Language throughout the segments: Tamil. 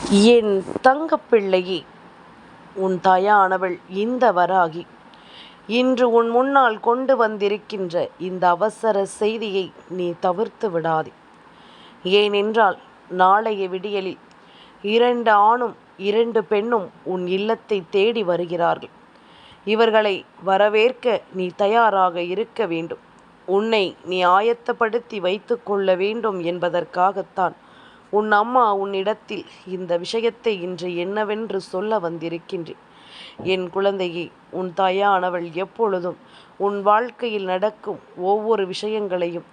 என் தங்கப்பிள்ளையே, உன் தாயானவள் இந்த வராகி இன்று உன் முன்னால் கொண்டு வந்திருக்கின்ற இந்த அவசர செய்தியை நீ தவிர்த்து விடாதே. ஏனென்றால் நாளைய விடியலில் 2 ஆணும் 2 பெண்ணும் உன் இல்லத்தை தேடி வருகிறார்கள். இவர்களை வரவேற்க நீ தயாராக இருக்க வேண்டும். உன்னை நீ ஆயத்தப்படுத்தி வைத்து கொள்ள வேண்டும் என்பதற்காகத்தான் உன் அம்மா உன்னிடத்தில் இந்த விஷயத்தை இன்று என்னவென்று சொல்ல வந்திருக்கின்றேன். என் குழந்தையே, உன் தாயானவள் எப்பொழுதும் உன் வாழ்க்கையில் நடக்கும் ஒவ்வொரு விஷயங்களையும்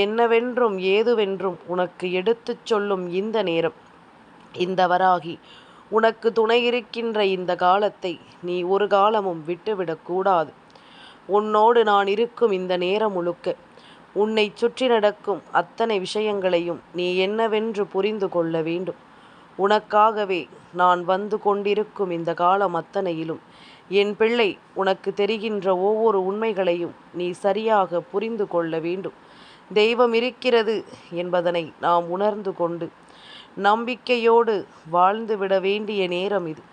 என்னவென்றும் ஏதுவென்றும் உனக்கு எடுத்துச் சொல்லும் இந்த நேரம், இந்த வராகி உனக்கு துணை இருக்கின்ற இந்த காலத்தை நீ ஒரு காலமும் விட்டுவிடக்கூடாது. உன்னோடு நான் இருக்கும் இந்த நேரம் முழுக்க உன்னை சுற்றி நடக்கும் அத்தனை விஷயங்களையும் நீ என்னவென்று புரிந்து கொள்ள வேண்டும். உனக்காகவே நான் வந்து கொண்டிருக்கும் இந்த காலம் அத்தனையிலும் என் பிள்ளை உனக்கு தெரிகின்ற ஒவ்வொரு உண்மைகளையும் நீ சரியாக புரிந்து கொள்ள வேண்டும். தெய்வம் இருக்கிறது என்பதனை நாம் உணர்ந்து கொண்டு நம்பிக்கையோடு வாழ்ந்துவிட வேண்டிய நேரம் இது.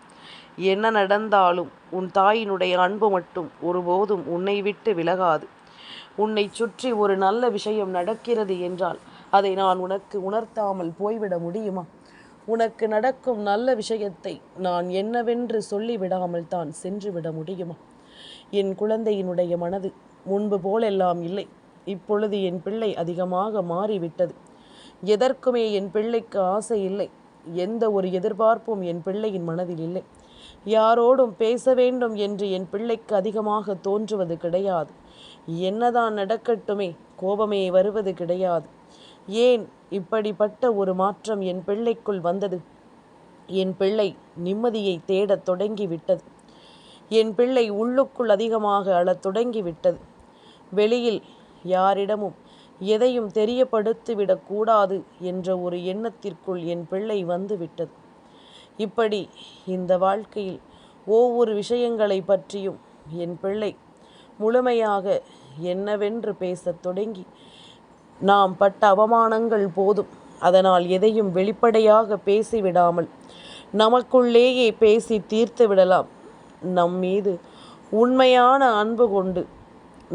என்ன நடந்தாலும் உன் தாயினுடைய அன்பு மட்டும் ஒருபோதும் உன்னை விட்டு விலகாது. உன்னை சுற்றி ஒரு நல்ல விஷயம் நடக்கிறது என்றால் அதை நான் உனக்கு உணர்த்தாமல் போய்விட முடியுமா? உனக்கு நடக்கும் நல்ல விஷயத்தை நான் என்னவென்று சொல்லிவிடாமல் தான் சென்று விட முடியுமா? என் குழந்தையினுடைய மனது முன்பு போலெல்லாம் இல்லை. இப்பொழுது என் பிள்ளை அதிகமாக மாறிவிட்டது. எதற்குமே என் பிள்ளைக்கு ஆசை இல்லை. எந்த ஒரு எதிர்பார்ப்பும் என் பிள்ளையின் மனதில் இல்லை. யாரோடும் பேச வேண்டும் என்று என் பிள்ளைக்கு அதிகமாக தோன்றுவது கிடையாது. என்னதான் நடக்கட்டுமே, கோபமே வருவது கிடையாது. ஏன் இப்படிப்பட்ட ஒரு மாற்றம் என் பிள்ளைக்குள் வந்தது? என் பிள்ளை நிம்மதியை தேடத் தொடங்கிவிட்டது. என் பிள்ளை உள்ளுக்குள் அதிகமாக அழத் தொடங்கிவிட்டது. வெளியில் யாரிடமும் எதையும் தெரியப்படுத்திவிடக்கூடாது என்ற ஒரு எண்ணத்திற்குள் என் பிள்ளை வந்து விட்டது. இப்படி இந்த வாழ்க்கையில் ஒவ்வொரு விஷயங்களை பற்றியும் என் பிள்ளை முழுமையாக என்னவென்று பேசத் தொடங்கி, நாம் பட்ட அவமானங்கள் போதும், அதனால் எதையும் வெளிப்படையாக பேசிவிடாமல் நமக்குள்ளேயே பேசி தீர்த்து விடலாம். நம் மீது உண்மையான அன்பு கொண்டு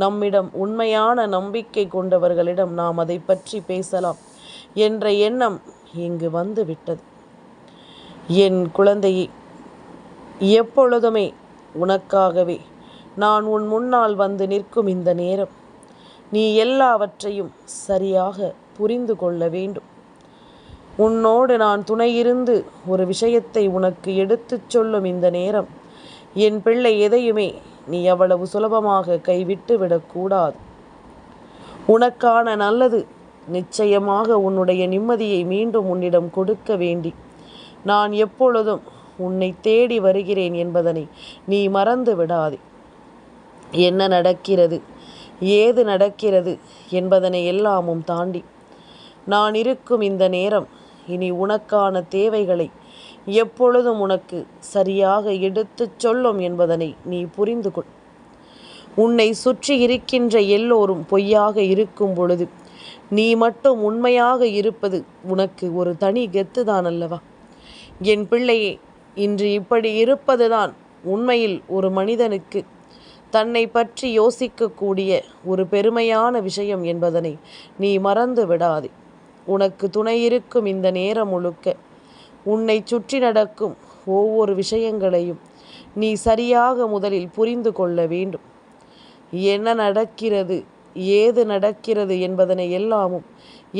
நம்மிடம் உண்மையான நம்பிக்கை கொண்டவர்களிடம் நாம் அதை பற்றி பேசலாம் என்ற எண்ணம் இங்கு வந்து விட்டது. என் குழந்தையே, எப்பொழுதுமே உனக்காகவே நான் உன் முன்னால் வந்து நிற்கும் இந்த நேரம், நீ எல்லாவற்றையும் சரியாக புரிந்து கொள்ள வேண்டும். உன்னோடு நான் துணையிருந்து ஒரு விஷயத்தை உனக்கு எடுத்துச் சொல்லும் இந்த நேரம், என் பிள்ளை எதையுமே நீ அவ்வளவு சுலபமாக கைவிட்டு விடக்கூடாது. உனக்கான நல்லது நிச்சயமாக உன்னுடைய நிம்மதியை மீண்டும் உன்னிடம் கொடுக்க வேண்டி நான் எப்பொழுதும் உன்னை தேடி வருகிறேன் என்பதனை நீ மறந்து விடாதே. என்ன நடக்கிறது, ஏது நடக்கிறது என்பதனை எல்லாமும் தாண்டி நான் இருக்கும் இந்த நேரம் இனி உனக்கான தேவைகளை எப்பொழுதும் உனக்கு சரியாக எடுத்துச் சொல்லும் என்பதனை நீ புரிந்து கொள். உன்னை சுற்றி இருக்கின்ற எல்லோரும் பொய்யாக இருக்கும் பொழுது நீ மட்டும் உண்மையாக இருப்பது உனக்கு ஒரு தனி கெத்துதான் அல்லவா? என் பிள்ளையே, இன்று இப்படி இருப்பதுதான் உண்மையில் ஒரு மனிதனுக்கு தன்னை பற்றி யோசிக்கக்கூடிய ஒரு பெருமையான விஷயம் என்பதனை நீ மறந்து விடாதே. உனக்கு துணையிருக்கும் இந்த நேரம் முழுக்க உன்னை சுற்றி நடக்கும் ஒவ்வொரு விஷயங்களையும் நீ சரியாக முதலில் புரிந்து கொள்ள வேண்டும். என்ன நடக்கிறது, ஏது நடக்கிறது என்பதனை எல்லாமும்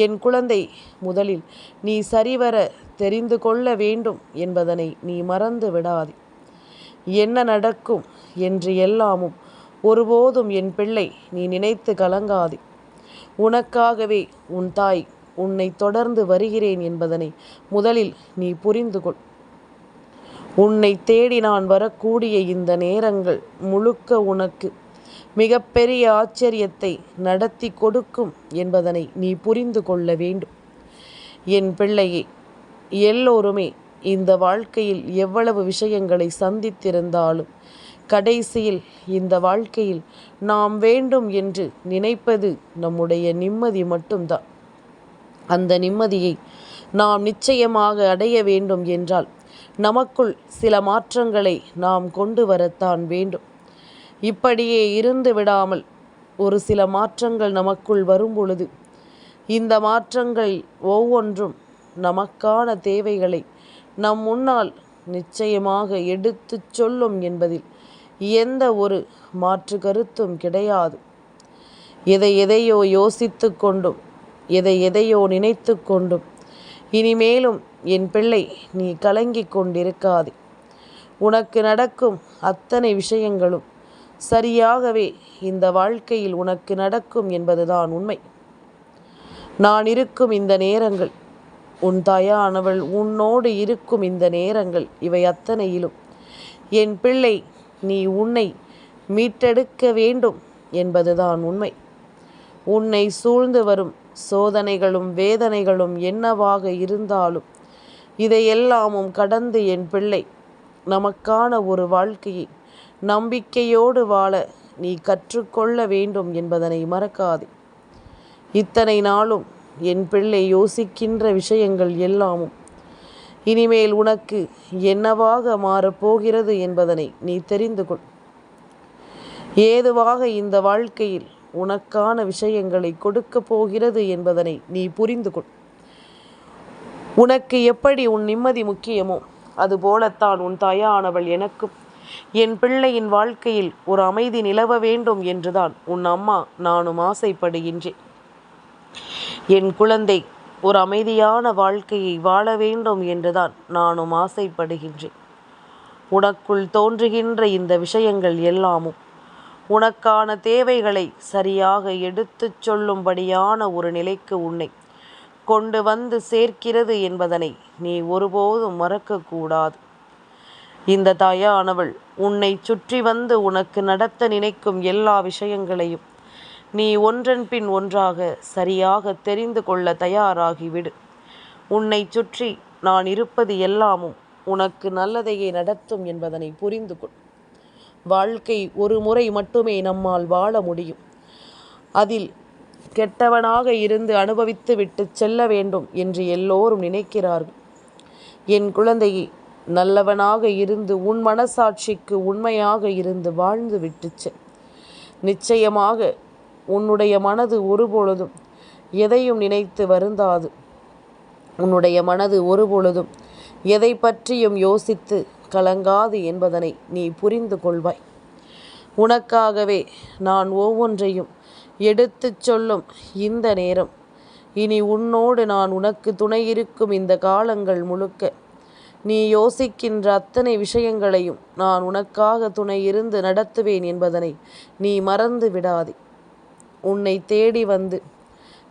என் குழந்தை முதலில் நீ சரிவர தெரிந்து கொள்ள வேண்டும் என்பதனை நீ மறந்து விடாதே. என்ன நடக்கும் என்று எல்லாமும் ஒருபோதும் என் பிள்ளை நீ நினைத்து கலங்காதே. உனக்காகவே உன் தாய் உன்னை தொடர்ந்து வருகிறேன் என்பதனை முதலில் நீ புரிந்து கொள். உன்னை தேடி நான் வரக்கூடிய இந்த நேரங்கள் முழுக்க உனக்கு மிகப்பெரிய ஆச்சரியத்தை நடத்தி கொடுக்கும் என்பதனை நீ புரிந்து கொள்ள வேண்டும். என் பிள்ளையே, எல்லோருமே இந்த வாழ்க்கையில் எவ்வளவு விஷயங்களை சந்தித்திருந்தாலும் கடைசியில் இந்த வாழ்க்கையில் நாம் வேண்டும் என்று நினைப்பது நம்முடைய நிம்மதி மட்டும்தான். அந்த நிம்மதியை நாம் நிச்சயமாக அடைய வேண்டும் என்றால் நமக்குள் சில மாற்றங்களை நாம் கொண்டு வரத்தான் வேண்டும். இப்படியே இருந்து விடாமல் ஒரு சில மாற்றங்கள் நமக்குள் வரும்பொழுது இந்த மாற்றங்கள் ஒவ்வொன்றும் நமக்கான தேவைகளை நம் முன்னால் நிச்சயமாக எடுத்துச் சொல்லும் என்பதில் எந்த ஒரு மாற்று கருத்தும் கிடையாது. எதையோ யோசித்து கொண்டும் எதையோ நினைத்து கொண்டும் இனிமேலும் என் பிள்ளை நீ கலங்கிக் கொண்டிருக்காதே. உனக்கு நடக்கும் அத்தனை விஷயங்களும் சரியாகவே இந்த வாழ்க்கையில் உனக்கு நடக்கும் என்பதுதான் உண்மை. நான் இருக்கும் இந்த நேரங்கள், உன் தாயானவள் உன்னோடு இருக்கும் இந்த நேரங்கள், இவை அத்தனையிலும் என் பிள்ளை நீ உன்னை மீட்டெடுக்க வேண்டும் என்பதுதான் உண்மை. உன்னை சூழ்ந்து வரும் சோதனைகளும் வேதனைகளும் என்னவாக இருந்தாலும் இதையெல்லாமும் கடந்து என் பிள்ளை நமக்கான ஒரு வாழ்க்கையை நம்பிக்கையோடு வாழ நீ கற்றுக்கொள்ள வேண்டும் என்பதனை மறக்காதே. இத்தனை நாளும் என் பிள்ளை யோசிக்கின்ற விஷயங்கள் எல்லாமும் இனிமேல் உனக்கு என்னவாக மாறப்போகிறது என்பதனை நீ தெரிந்து கொள். ஏதுவாக இந்த வாழ்க்கையில் உனக்கான விஷயங்களை கொடுக்க போகிறது என்பதனை நீ புரிந்து கொள். உனக்கு எப்படி உன் நிம்மதி முக்கியமோ அதுபோலத்தான் உன் தாயானவள் எனக்கும் என் பிள்ளையின் வாழ்க்கையில் ஒரு அமைதி நிலவ வேண்டும் என்றுதான் உன் அம்மா நானும் ஆசைப்படுகின்றேன். என் குழந்தை ஒரு அமைதியான வாழ்க்கையை வாழ வேண்டும் என்றுதான் நானும் ஆசைப்படுகின்றேன். உனக்குள் தோன்றுகின்ற இந்த விஷயங்கள் எல்லாமும் உனக்கான தேவைகளை சரியாக எடுத்துச் சொல்லும்படியான ஒரு நிலைக்கு உன்னை கொண்டு வந்து சேர்க்கிறது என்பதனை நீ ஒருபோதும் மறக்கக்கூடாது. இந்த தாயானவள் உன்னை சுற்றி வந்து உனக்கு நடத்த நினைக்கும் எல்லா விஷயங்களையும் நீ ஒன்றன் பின் ஒன்றாக சரியாக தெரிந்து கொள்ள தயாராகிவிடு. உன்னை சுற்றி நான் இருப்பது எல்லாமும் உனக்கு நல்லதையே நடத்தும் என்பதனை புரிந்து கொள். வாழ்க்கை ஒரு முறை மட்டுமே நம்மால் வாழ முடியும். அதில் கெட்டவனாக இருந்து அனுபவித்து விட்டு செல்ல வேண்டும் என்று எல்லோரும் நினைக்கிறார்கள். என் குழந்தையை நல்லவனாக இருந்து உன் மனசாட்சிக்கு உண்மையாக இருந்து வாழ்ந்து விட்டு செல். நிச்சயமாக உன்னுடைய மனது ஒருபொழுதும் எதையும் நினைத்து வருந்தாது. உன்னுடைய மனது ஒருபொழுதும் எதை பற்றியும் யோசித்து கலங்காது என்பதனை நீ புரிந்து கொள்வாய். உனக்காகவே நான் ஒவ்வொன்றையும் எடுத்துச் சொல்லும் இந்த நேரம், இனி உன்னோடு நான் உனக்கு துணை இருக்கும் இந்த காலங்கள் முழுக்க நீ யோசிக்கின்ற அத்தனை விஷயங்களையும் நான் உனக்காக துணை இருந்து நடத்துவேன் என்பதனை நீ மறந்து விடாதே. உன்னை தேடி வந்து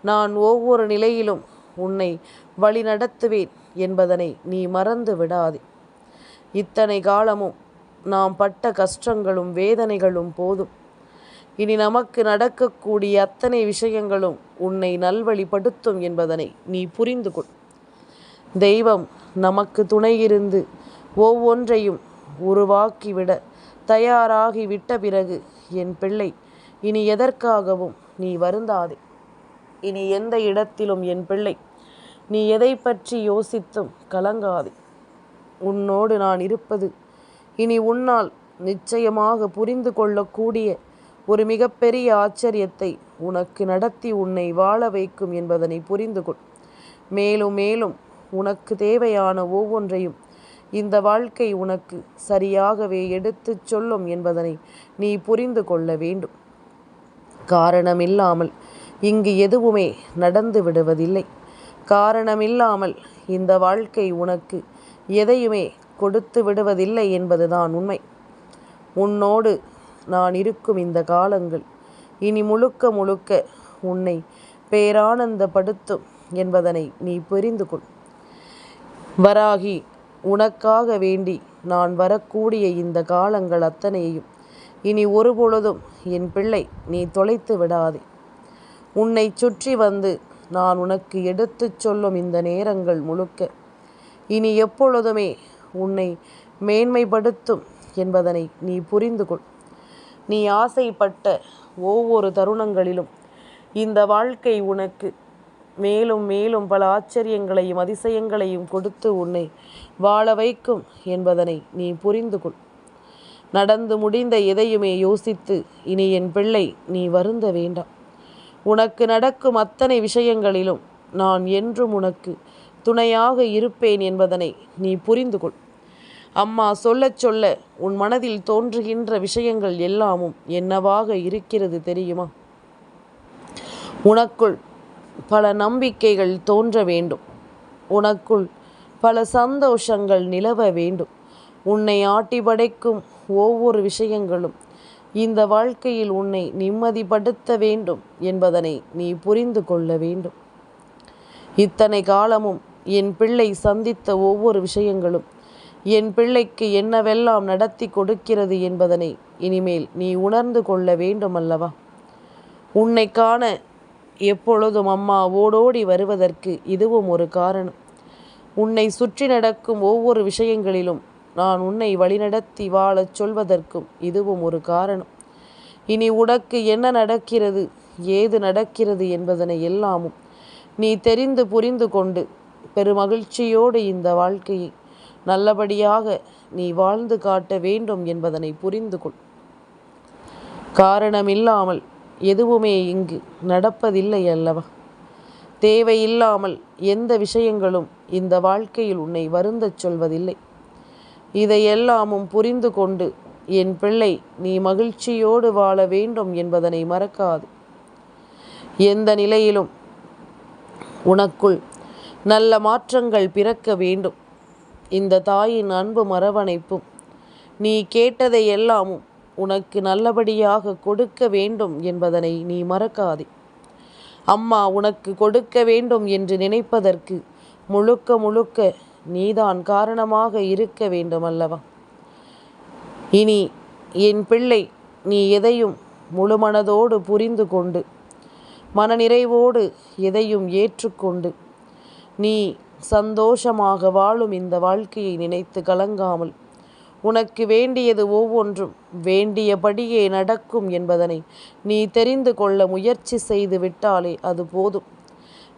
நான் ஒவ்வொரு நிலையிலும் உன்னை வழி நடத்துவேன் என்பதனை நீ மறந்து விடாதே. இத்தனை காலமும் நாம் பட்ட கஷ்டங்களும் வேதனைகளும் போதும். இனி நமக்கு நடக்கக்கூடிய அத்தனை விஷயங்களும் உன்னை நல்வழிப்படுத்தும் என்பதனை நீ புரிந்து கொள். தெய்வம் நமக்கு துணையிருந்து ஒவ்வொன்றையும் உருவாக்கிவிட தயாராகி விட்ட பிறகு என் பிள்ளை இனி எதற்காகவும் நீ வருந்தாதே. இனி எந்த இடத்திலும் என் பிள்ளை நீ எதை பற்றி யோசித்தும் கலங்காதே. உன்னோடு நான் இருப்பது இனி உன்னால் நிச்சயமாக புரிந்து கொள்ளக்கூடிய ஒரு மிகப்பெரிய ஆச்சரியத்தை உனக்கு நடத்தி உன்னை வாழ வைக்கும் என்பதனை புரிந்து கொள். மேலும் மேலும் உனக்கு தேவையான ஒவ்வொன்றையும் இந்த வாழ்க்கை உனக்கு சரியாகவே எடுத்துச் சொல்லும் என்பதனை நீ புரிந்து கொள்ள வேண்டும். காரணமில்லாமல் இங்கு எதுவுமே நடந்து விடுவதில்லை. காரணமில்லாமல் இந்த வாழ்க்கை உனக்கு எதையுமே கொடுத்து விடுவதில்லை என்பதுதான் உண்மை. உன்னோடு நான் இருக்கும் இந்த காலங்கள் இனி முழுக்க முழுக்க உன்னை பேரானந்தப்படுத்தும் என்பதனை நீ புரிந்து கொள். வராகி உனக்காக வேண்டி நான் வரக்கூடிய இந்த காலங்கள் அத்தனையையும் இனி ஒருபொழுதும் என் பிள்ளை நீ தொலைத்து விடாதே. உன்னை சுற்றி வந்து நான் உனக்கு எடுத்துச் சொல்லும் இந்த நேரங்கள் முழுக்க இனி எப்பொழுதுமே உன்னை மேன்மைப்படுத்தும் என்பதனை நீ புரிந்து கொள். நீ ஆசைப்பட்ட ஒவ்வொரு தருணங்களிலும் இந்த வாழ்க்கை உனக்கு மேலும் மேலும் பல ஆச்சரியங்களையும் அதிசயங்களையும் கொடுத்து உன்னை வாழ வைக்கும் என்பதனை நீ புரிந்து கொள். நடந்து முடிந்த எதையுமே யோசித்து இனி என் பிள்ளை நீ வருந்த வேண்டாம். உனக்கு நடக்கும் அத்தனை விஷயங்களிலும் நான் என்றும் உனக்கு துணையாக இருப்பேன் என்பதனை நீ புரிந்து கொள். அம்மா சொல்லச் சொல்ல உன் மனதில் தோன்றுகின்ற விஷயங்கள் எல்லாமும் என்னவாக இருக்கிறது தெரியுமா? உனக்குள் பல நம்பிக்கைகள் தோன்ற வேண்டும். உனக்குள் பல சந்தோஷங்கள் நிலவ வேண்டும். உன்னை ஆட்டி படைக்கும் ஒவ்வொரு விஷயங்களும் இந்த வாழ்க்கையில் உன்னை நிம்மதிப்படுத்த வேண்டும் என்பதனை நீ புரிந்து கொள்ள வேண்டும். இத்தனை காலமும் என் பிள்ளை சந்தித்த ஒவ்வொரு விஷயங்களும் என் பிள்ளைக்கு என்னவெல்லாம் நடத்தி கொடுக்கிறது என்பதனை இனிமேல் நீ உணர்ந்து கொள்ள வேண்டும் அல்லவா? உன்னை காண எப்பொழுதும் அம்மா ஓடோடி வருவதற்கு இதுவும் ஒரு காரணம். உன்னை சுற்றி நடக்கும் ஒவ்வொரு விஷயங்களிலும் நான் உன்னை வழிநடத்தி வாழச் சொல்வதற்கும் இதுவும் ஒரு காரணம். இனி உனக்கு என்ன நடக்கிறது, ஏது நடக்கிறது என்பதனை எல்லாமும் நீ தெரிந்து புரிந்து கொண்டு பெருமகிழ்ச்சியோடு இந்த வாழ்க்கையை நல்லபடியாக நீ வாழ்ந்து காட்ட வேண்டும் என்பதனை புரிந்து கொள். காரணமில்லாமல் எதுவுமே இங்கு நடப்பதில்லை அல்லவா? தேவையில்லாமல் எந்த விஷயங்களும் இந்த வாழ்க்கையில் உன்னை வருந்தச் சொல்வதில்லை. இதையெல்லாமும் புரிந்து கொண்டு என் பிள்ளை நீ மகிழ்ச்சியோடு வாழ வேண்டும் என்பதனை மறக்காது. எந்த நிலையிலும் உனக்குள் நல்ல மாற்றங்கள் பிறக்க வேண்டும். இந்த தாயின் அன்பு அரவணைப்பும் நீ கேட்டதை எல்லாமும் உனக்கு நல்லபடியாக கொடுக்க வேண்டும் என்பதனை நீ மறக்காதே. அம்மா உனக்கு கொடுக்க வேண்டும் என்று நினைப்பதற்கு முழுக்க முழுக்க நீதான் காரணமாக இருக்க வேண்டும் அல்லவா? இனி என் பிள்ளை நீ எதையும் முழுமனதோடு புரிந்து கொண்டு மனநிறைவோடு எதையும் ஏற்றுக்கொண்டு நீ சந்தோஷமாக வாழும் இந்த வாழ்க்கையை நினைத்து கலங்காமல் உனக்கு வேண்டியது ஒவ்வொன்றும் வேண்டியபடியே நடக்கும் என்பதனை நீ தெரிந்து கொள்ள முயற்சி செய்து விட்டாலே அது போதும்.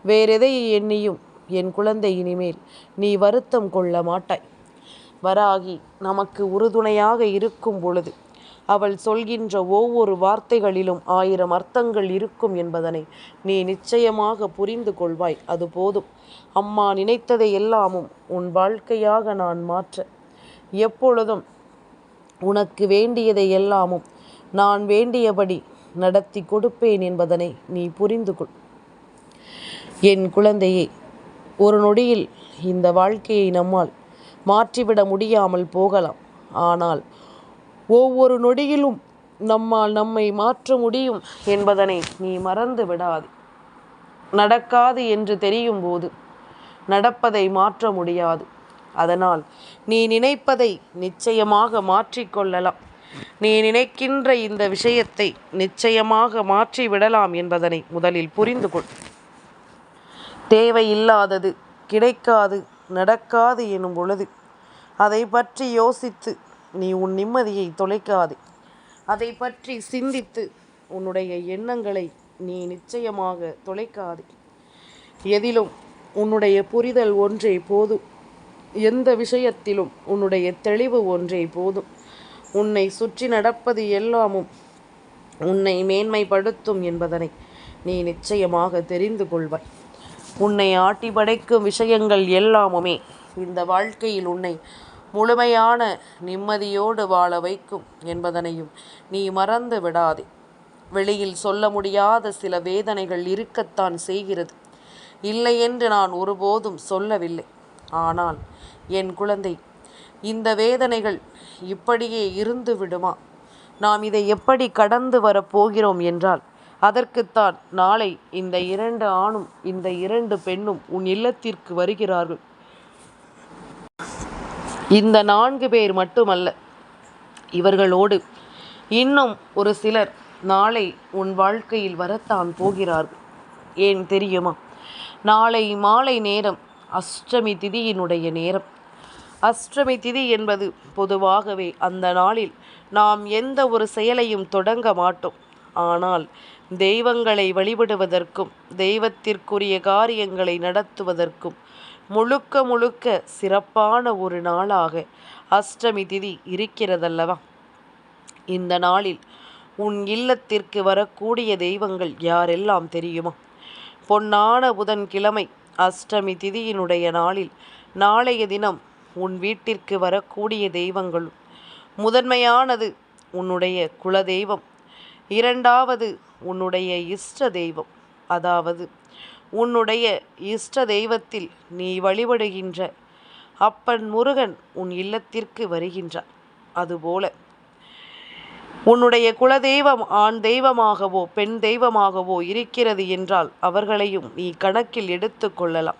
வேறெதை எண்ணியும் என் குழந்தை இனிமேல் நீ வருத்தம் கொள்ள மாட்டாய். வராகி நமக்கு உறுதுணையாக இருக்கும் பொழுது அவள் சொல்கின்ற ஒவ்வொரு வார்த்தைகளிலும் 1000 அர்த்தங்கள் இருக்கும் என்பதனை நீ நிச்சயமாக புரிந்து கொள்வாய். அது போதும். அம்மா நினைத்ததை எல்லாமும் உன் வாழ்க்கையாக நான் மாற்ற எப்பொழுதும் உனக்கு வேண்டியதை எல்லாமும் நான் வேண்டியபடி நடத்தி கொடுப்பேன் என்பதனை நீ புரிந்து கொள். என் குழந்தையே, ஒரு நொடியில் இந்த வாழ்க்கையை நம்மால் மாற்றிவிட முடியாமல் போகலாம். ஆனால் ஒவ்வொரு நொடியிலும் நம்மால் நம்மை மாற்ற முடியும் என்பதனை நீ மறந்து விடாது. நடக்காது என்று தெரியும் போது நடப்பதை மாற்ற முடியாது. அதனால் நீ நினைப்பதை நிச்சயமாக மாற்றிக்கொள்ளலாம். நீ நினைக்கின்ற இந்த விஷயத்தை நிச்சயமாக மாற்றிவிடலாம் என்பதனை முதலில் புரிந்து கொள். தேவையில்லாதது கிடைக்காது நடக்காது எனும் பொழுது அதை பற்றி யோசித்து நீ உன் நிம்மதியை தொலைக்காதே. அதை பற்றி சிந்தித்து உன்னுடைய எண்ணங்களை நீ நிச்சயமாக தொலைக்காதே. எதிலும் உன்னுடைய புரிதல் ஒன்றே போதும். எந்த விஷயத்திலும் உன்னுடைய தெளிவு ஒன்றே போதும். உன்னை சுற்றி நடப்பது எல்லாமும் உன்னை மேன்மைப்படுத்தும் என்பதனை நீ நிச்சயமாக தெரிந்து கொள்வாய். உன்னை ஆட்டி படைக்கும் விஷயங்கள் எல்லாமுமே இந்த வாழ்க்கையில் உன்னை முழுமையான நிம்மதியோடு வாழ வைக்கும் என்பதனையும் நீ மறந்து விடாதே. வெளியில் சொல்ல முடியாத சில வேதனைகள் இருக்கத்தான் செய்கிறது. இல்லை என்று நான் ஒருபோதும் சொல்லவில்லை. ஆனால் என் குழந்தை, இந்த வேதனைகள் இப்படியே இருந்து விடுமா? நாம் இதை எப்படி கடந்து வரப்போகிறோம் என்றால் அதற்குத்தான் நாளை இந்த 2 ஆணும் இந்த 2 பெண்ணும் உன் இல்லத்திற்கு வருகிறார்கள். இந்த 4 பேர் மட்டுமல்ல, இவர்களோடு இன்னும் ஒரு சிலர் நாளை உன் வாழ்க்கையில் வரத்தான் போகிறார்கள். ஏன் தெரியுமா? நாளை மாலை நேரம் அஷ்டமி திதியினுடைய நேரம். அஷ்டமி திதி என்பது பொதுவாகவே அந்த நாளில் நாம் எந்த ஒரு செயலையும் தொடங்க மாட்டோம். ஆனால் தெய்வங்களை வழிபடுவதற்கும் தெய்வத்திற்குரிய காரியங்களை நடத்துவதற்கும் முழுக்க முழுக்க சிறப்பான ஒரு நாளாக அஷ்டமி திதி இருக்கிறதல்லவா? இந்த நாளில் உன் இல்லத்திற்கு வரக்கூடிய தெய்வங்கள் யாரெல்லாம் தெரியுமா? பொன்னான புதன்கிழமை அஷ்டமி திதியினுடைய நாளில் நாளைய தினம் உன் வீட்டிற்கு வரக்கூடிய தெய்வங்களும் முதன்மையானது உன்னுடைய குலதெய்வம், இரண்டாவது உன்னுடைய இஷ்ட தெய்வம். அதாவது உன்னுடைய இஷ்ட தெய்வத்தில் நீ வழிபடுகின்ற அப்பன் முருகன் உன் இல்லத்திற்கு வருகின்றார். அதுபோல உன்னுடைய குலதெய்வம் ஆண் தெய்வமாகவோ பெண் தெய்வமாகவோ இருக்கிறது என்றால் அவர்களையும் நீ கணக்கில் எடுத்து கொள்ளலாம்.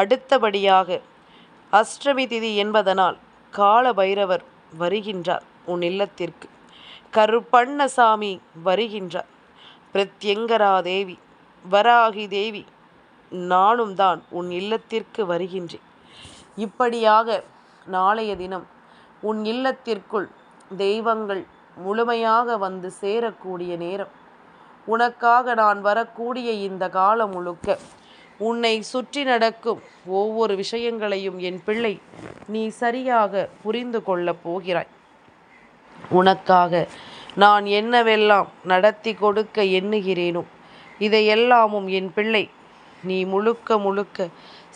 அடுத்தபடியாக அஷ்டமி திதி என்பதனால் கால பைரவர் வருகின்றார் உன் இல்லத்திற்கு. கருப்பண்ணசாமி வருகின்றார். பிரத்யங்கரா தேவி, வராகி தேவி, நானும் தான் உன் இல்லத்திற்கு வருகின்றேன். இப்படியாக நாளைய தினம் உன் இல்லத்திற்குள் தெய்வங்கள் முழுமையாக வந்து சேரக்கூடிய நேரம். உனக்காக நான் வரக்கூடிய இந்த காலம் முழுக்க உன்னை சுற்றி நடக்கும் ஒவ்வொரு விஷயங்களையும் என் பிள்ளை நீ சரியாக புரிந்து கொள்ளப் போகிறாய். உனக்காக நான் என்னவெல்லாம் நடத்தி கொடுக்க எண்ணுகிறேனோ இதையெல்லாமும் என் பிள்ளை நீ முழுக்க முழுக்க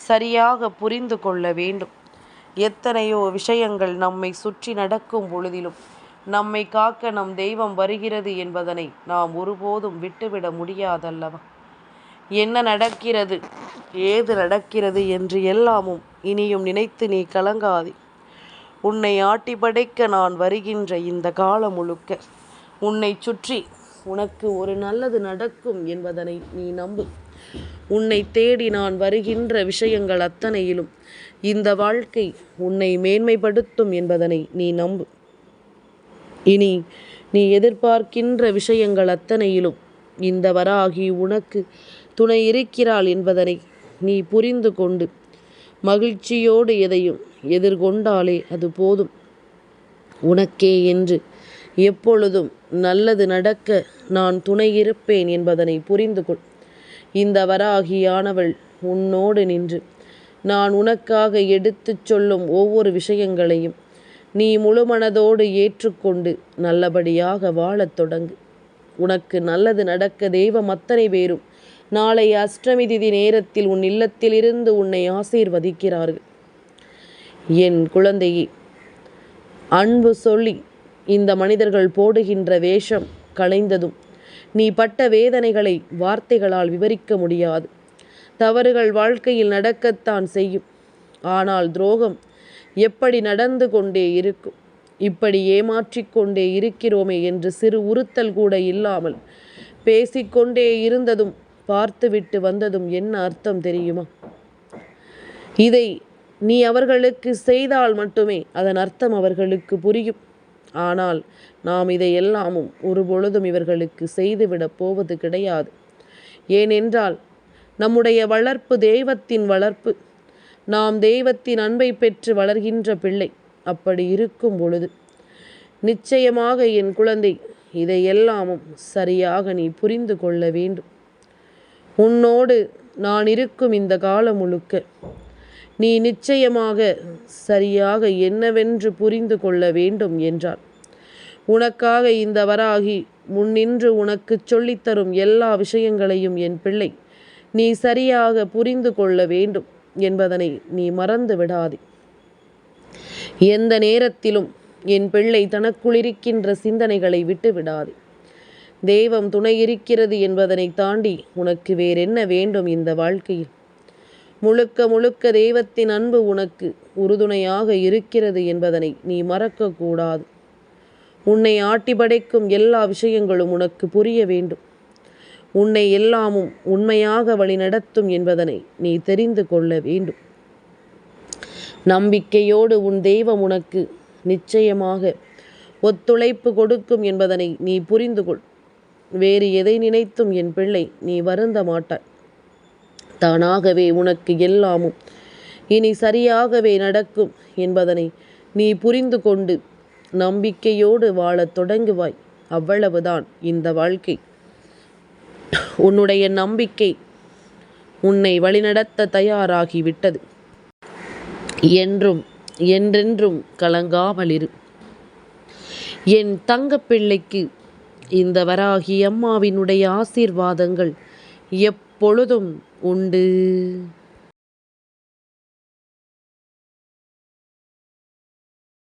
சரியாக புரிந்து கொள்ள வேண்டும். எத்தனையோ விஷயங்கள் நம்மை சுற்றி நடக்கும் பொழுதிலும் நம்மை காக்க நம் தெய்வம் வருகிறது என்பதனை நாம் ஒருபோதும் விட்டுவிட முடியாதல்லவா? என்ன நடக்கிறது, ஏது நடக்கிறது என்று எல்லாமும் இனியும் நினைத்து நீ கலங்காதே. உன்னை ஆட்டி படைக்க நான் வருகின்ற இந்த காலம் முழுக்க உன்னை சுற்றி உனக்கு ஒரு நல்லது நடக்கும் என்பதனை நீ நம்பு. உன்னை தேடி நான் வருகின்ற விஷயங்கள் அத்தனையிலும் இந்த வாழ்க்கை உன்னை மேன்மைப்படுத்தும் என்பதனை நீ நம்பு. இனி நீ எதிர்பார்க்கின்ற விஷயங்கள் அத்தனையிலும் இந்த வராகி உனக்கு துணை இருக்கிறாள் என்பதனை நீ புரிந்து கொண்டு மகிழ்ச்சியோடு எதையும் எதிர்கொண்டாலே அது போதும். உனக்கே என்று எப்பொழுதும் நல்லது நடக்க நான் துணை இருப்பேன் என்பதனை புரிந்து கொள். இந்த வராகியானவள் உன்னோடு நின்று நான் உனக்காக எடுத்துச் சொல்லும் ஒவ்வொரு விஷயங்களையும் நீ முழுமனதோடு ஏற்றுக்கொண்டு நல்லபடியாக வாழத் தொடங்கு. உனக்கு நல்லது நடக்க தெய்வம் அத்தனை பேரும் நாளை அஷ்டமி திதி நேரத்தில் உன் இல்லத்திலிருந்து உன்னை ஆசீர்வதிக்கிறார்கள். என் குழந்தையே, அன்பு சொல்லி இந்த மனிதர்கள் போடுகின்ற வேஷம் களைந்ததும் நீ பட்ட வேதனைகளை வார்த்தைகளால் விவரிக்க முடியாது. தவறுகள் வாழ்க்கையில் நடக்கத்தான் செய்யும். ஆனால் துரோகம் எப்படி நடந்து கொண்டே இருக்கும். இப்படி ஏமாற்றிக்கொண்டே இருக்கிறோமே என்று சிறு உறுத்தல் கூட இல்லாமல் பேசிக்கொண்டே இருந்ததும் பார்த்துவிட்டு வந்ததும் என்ன அர்த்தம் தெரியுமா? இதை நீ அவர்களுக்கு செய்தால் மட்டுமே அதன் அர்த்தம் அவர்களுக்கு புரியும். ஆனால் நாம் இதையெல்லாமும் ஒரு பொழுதும் இவர்களுக்கு செய்துவிடப் போவது கிடையாது. ஏனென்றால் நம்முடைய வளர்ப்பு தெய்வத்தின் வளர்ப்பு. நாம் தெய்வத்தின் அன்பை பெற்று வளர்கின்ற பிள்ளை. அப்படி இருக்கும் பொழுது நிச்சயமாக என் குழந்தை இதையெல்லாமும் சரியாக நீ புரிந்து கொள்ள வேண்டும். உன்னோடு நான் இருக்கும் இந்த காலம் முழுக்க நீ நிச்சயமாக சரியாக என்னவென்று புரிந்து கொள்ள வேண்டும் என்றால் உனக்காக இந்த வராகி முன்னின்று உனக்கு சொல்லித்தரும் எல்லா விஷயங்களையும் என் பிள்ளை நீ சரியாக புரிந்து கொள்ள வேண்டும் என்பதனை நீ மறந்து விடாதே. எந்த நேரத்திலும் என் பிள்ளை தனக்குள்ளிருக்கின்ற சிந்தனைகளை விட்டு விடாதே. தெய்வம் துணை இருக்கிறது என்பதனை தாண்டி உனக்கு வேறென்ன வேண்டும் இந்த வாழ்க்கையில்? முழுக்க முழுக்க தெய்வத்தின் அன்பு உனக்கு உறுதுணையாக இருக்கிறது என்பதனை நீ மறக்கக்கூடாது. உன்னை ஆட்டி படைக்கும் எல்லா விஷயங்களும் உனக்கு புரிய வேண்டும். உன்னை எல்லாமும் உண்மையாக வழி நடத்தும் என்பதனை நீ தெரிந்து கொள்ள வேண்டும். நம்பிக்கையோடு உன் தெய்வம் உனக்கு நிச்சயமாக ஒத்துழைப்பு கொடுக்கும் என்பதனை நீ புரிந்து கொள். வேறு எதை நினைத்தும் என் பிள்ளை நீ வருந்த மாட்டாய். தானாகவே உனக்கு எல்லாமும் இனி சரியாகவே நடக்கும் என்பதனை நீ புரிந்து கொண்டு நம்பிக்கையோடு வாழத் தொடங்குவாய். அவ்வளவுதான் இந்த வாழ்க்கை. உன்னுடைய நம்பிக்கை உன்னை வழிநடத்த தயாராகிவிட்டது. என்றும் என்றென்றும் கலங்காமலிரு. என் தங்கப்பிள்ளைக்கு இந்த வராகி அம்மாவினுடைய ஆசீர்வாதங்கள் எப்பொழுதும் உண்டு.